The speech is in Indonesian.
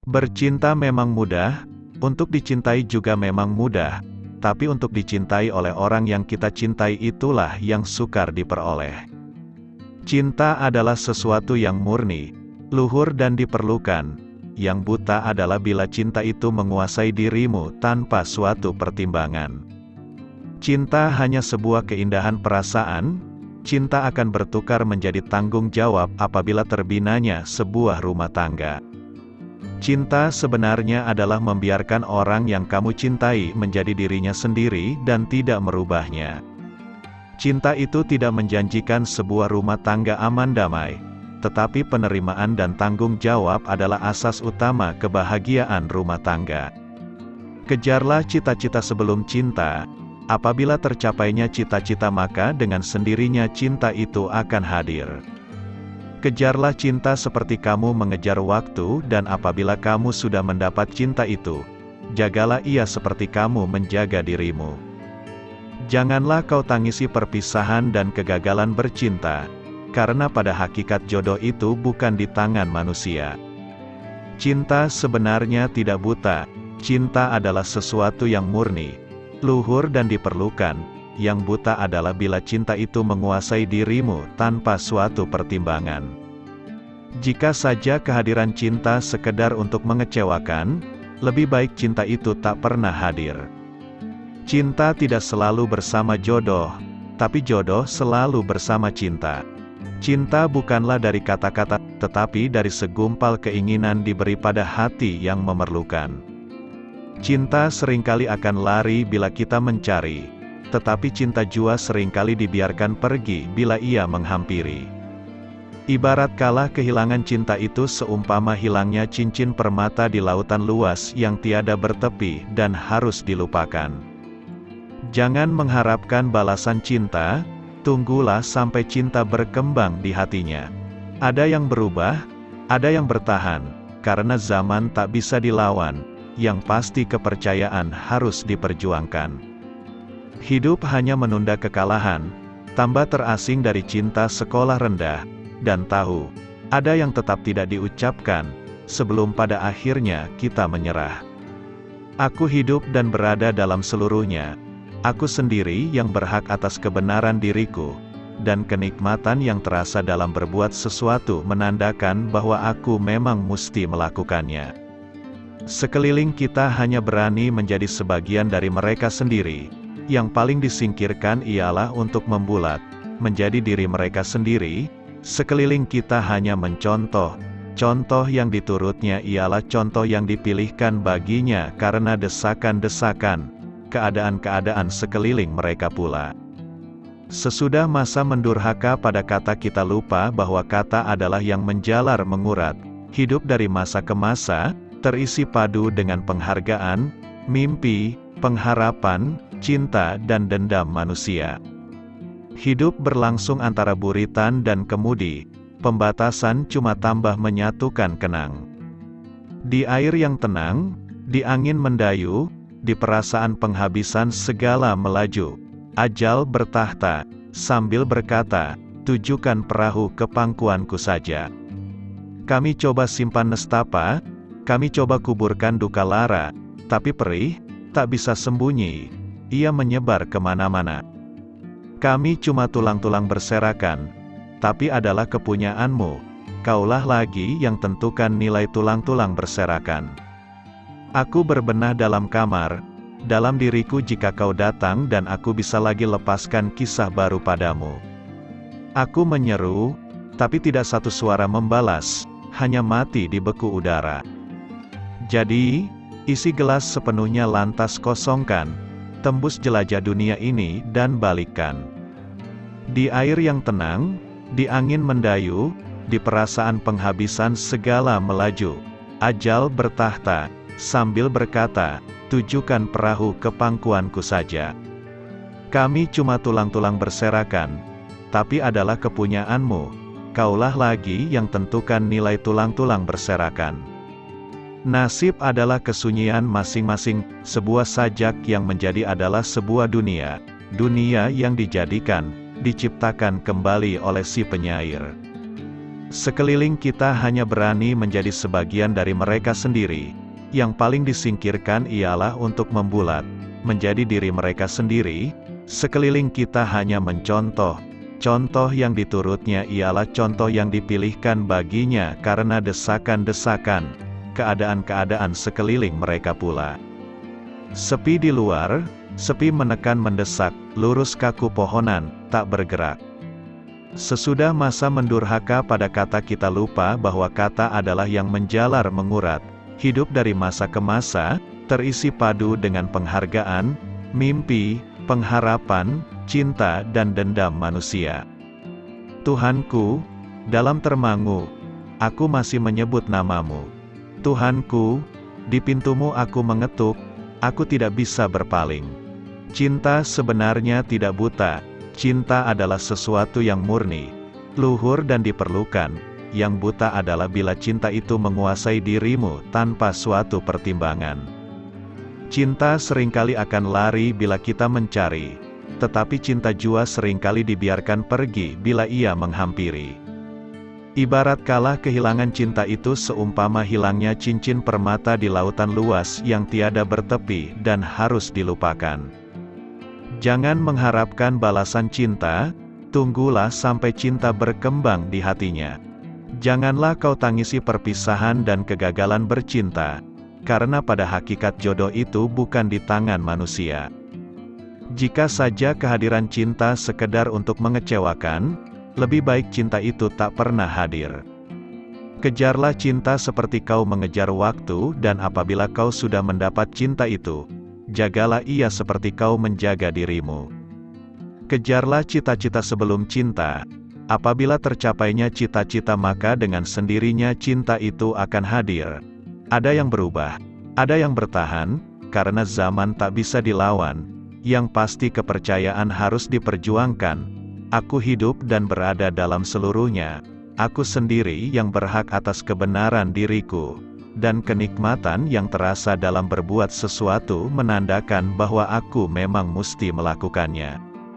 Bercinta memang mudah, untuk dicintai juga memang mudah, tapi untuk dicintai oleh orang yang kita cintai itulah yang sukar diperoleh. Cinta adalah sesuatu yang murni, luhur dan diperlukan. Yang buta adalah bila cinta itu menguasai dirimu tanpa suatu pertimbangan. Cinta hanya sebuah keindahan perasaan, cinta akan bertukar menjadi tanggung jawab apabila terbinanya sebuah rumah tangga. Cinta sebenarnya adalah membiarkan orang yang kamu cintai menjadi dirinya sendiri dan tidak merubahnya. Cinta itu tidak menjanjikan sebuah rumah tangga aman damai, tetapi penerimaan dan tanggung jawab adalah asas utama kebahagiaan rumah tangga. Kejarlah cita-cita sebelum cinta. Apabila tercapainya cita-cita maka dengan sendirinya cinta itu akan hadir. Kejarlah cinta seperti kamu mengejar waktu dan apabila kamu sudah mendapat cinta itu, jagalah ia seperti kamu menjaga dirimu. Janganlah kau tangisi perpisahan dan kegagalan bercinta, karena pada hakikat jodoh itu bukan di tangan manusia. Cinta sebenarnya tidak buta, cinta adalah sesuatu yang murni, luhur dan diperlukan. Yang buta adalah bila cinta itu menguasai dirimu tanpa suatu pertimbangan. Jika saja kehadiran cinta sekedar untuk mengecewakan, lebih baik cinta itu tak pernah hadir. Cinta tidak selalu bersama jodoh, tapi jodoh selalu bersama cinta. Cinta bukanlah dari kata-kata, tetapi dari segumpal keinginan diberi pada hati yang memerlukan. Cinta seringkali akan lari bila kita mencari, tetapi cinta jua seringkali dibiarkan pergi bila ia menghampiri. Ibarat kalah kehilangan cinta itu seumpama hilangnya cincin permata di lautan luas yang tiada bertepi dan harus dilupakan. Jangan mengharapkan balasan cinta, tunggulah sampai cinta berkembang di hatinya. Ada yang berubah, ada yang bertahan, karena zaman tak bisa dilawan, yang pasti kepercayaan harus diperjuangkan. Hidup hanya menunda kekalahan, tambah terasing dari cinta sekolah rendah, dan tahu, ada yang tetap tidak diucapkan, sebelum pada akhirnya kita menyerah. Aku hidup dan berada dalam seluruhnya, aku sendiri yang berhak atas kebenaran diriku, dan kenikmatan yang terasa dalam berbuat sesuatu menandakan bahwa aku memang mesti melakukannya. Sekeliling kita hanya berani menjadi sebagian dari mereka sendiri. Yang paling disingkirkan ialah untuk membulat, menjadi diri mereka sendiri. Sekeliling kita hanya mencontoh, contoh yang diturutnya ialah contoh yang dipilihkan baginya karena desakan-desakan, keadaan-keadaan sekeliling mereka pula. Sesudah masa mendurhaka pada kata kita lupa bahwa kata adalah yang menjalar mengurat, hidup dari masa ke masa, terisi padu dengan penghargaan, mimpi, pengharapan, cinta dan dendam manusia. Hidup berlangsung antara buritan dan kemudi, pembatasan cuma tambah menyatukan kenang. Di air yang tenang, di angin mendayu, di perasaan penghabisan segala melaju, ajal bertahta, sambil berkata, tujukan perahu ke pangkuanku saja. Kami coba simpan nestapa, kami coba kuburkan duka lara, tapi perih, tak bisa sembunyi, ia menyebar kemana-mana. Kami cuma tulang-tulang berserakan, tapi adalah kepunyaanmu, kaulah lagi yang tentukan nilai tulang-tulang berserakan. Aku berbenah dalam kamar, dalam diriku jika kau datang dan aku bisa lagi lepaskan kisah baru padamu. Aku menyeru, tapi tidak satu suara membalas, hanya mati di beku udara. Jadi, isi gelas sepenuhnya lantas kosongkan, tembus jelajah dunia ini dan balikkan. Di air yang tenang, di angin mendayu, di perasaan penghabisan segala melaju, ajal bertahta, sambil berkata, tujukan perahu ke pangkuanku saja. Kami cuma tulang-tulang berserakan, tapi adalah kepunyaanmu, kaulah lagi yang tentukan nilai tulang-tulang berserakan. Nasib adalah kesunyian masing-masing, sebuah sajak yang menjadi adalah sebuah dunia, dunia yang dijadikan, diciptakan kembali oleh si penyair. Sekeliling kita hanya berani menjadi sebagian dari mereka sendiri. Yang paling disingkirkan ialah untuk membulat, menjadi diri mereka sendiri. Sekeliling kita hanya mencontoh. Contoh yang diturutnya ialah contoh yang dipilihkan baginya karena desakan-desakan, keadaan-keadaan sekeliling mereka pula. Sepi di luar, sepi menekan mendesak, lurus kaku pohonan, tak bergerak. Sesudah masa mendurhaka pada kata kita lupa bahwa kata adalah yang menjalar mengurat, hidup dari masa ke masa, terisi padu dengan penghargaan, mimpi, pengharapan, cinta dan dendam manusia. Tuhanku, dalam termangu, aku masih menyebut namamu. Tuhanku, di pintumu aku mengetuk, aku tidak bisa berpaling. Cinta sebenarnya tidak buta. Cinta adalah sesuatu yang murni, luhur dan diperlukan. Yang buta adalah bila cinta itu menguasai dirimu tanpa suatu pertimbangan. Cinta seringkali akan lari bila kita mencari, tetapi cinta jua seringkali dibiarkan pergi bila ia menghampiri. Ibarat kalah kehilangan cinta itu seumpama hilangnya cincin permata di lautan luas yang tiada bertepi dan harus dilupakan. Jangan mengharapkan balasan cinta, tunggulah sampai cinta berkembang di hatinya. Janganlah kau tangisi perpisahan dan kegagalan bercinta, karena pada hakikat jodoh itu bukan di tangan manusia. Jika saja kehadiran cinta sekedar untuk mengecewakan, lebih baik cinta itu tak pernah hadir. Kejarlah cinta seperti kau mengejar waktu, dan apabila kau sudah mendapat cinta itu, jagalah ia seperti kau menjaga dirimu. Kejarlah cita-cita sebelum cinta. Apabila tercapainya cita-cita maka dengan sendirinya cinta itu akan hadir. Ada yang berubah, ada yang bertahan, karena zaman tak bisa dilawan. Yang pasti kepercayaan harus diperjuangkan. Aku hidup dan berada dalam seluruhnya. Aku sendiri yang berhak atas kebenaran diriku. Dan kenikmatan yang terasa dalam berbuat sesuatu menandakan bahwa aku memang mesti melakukannya.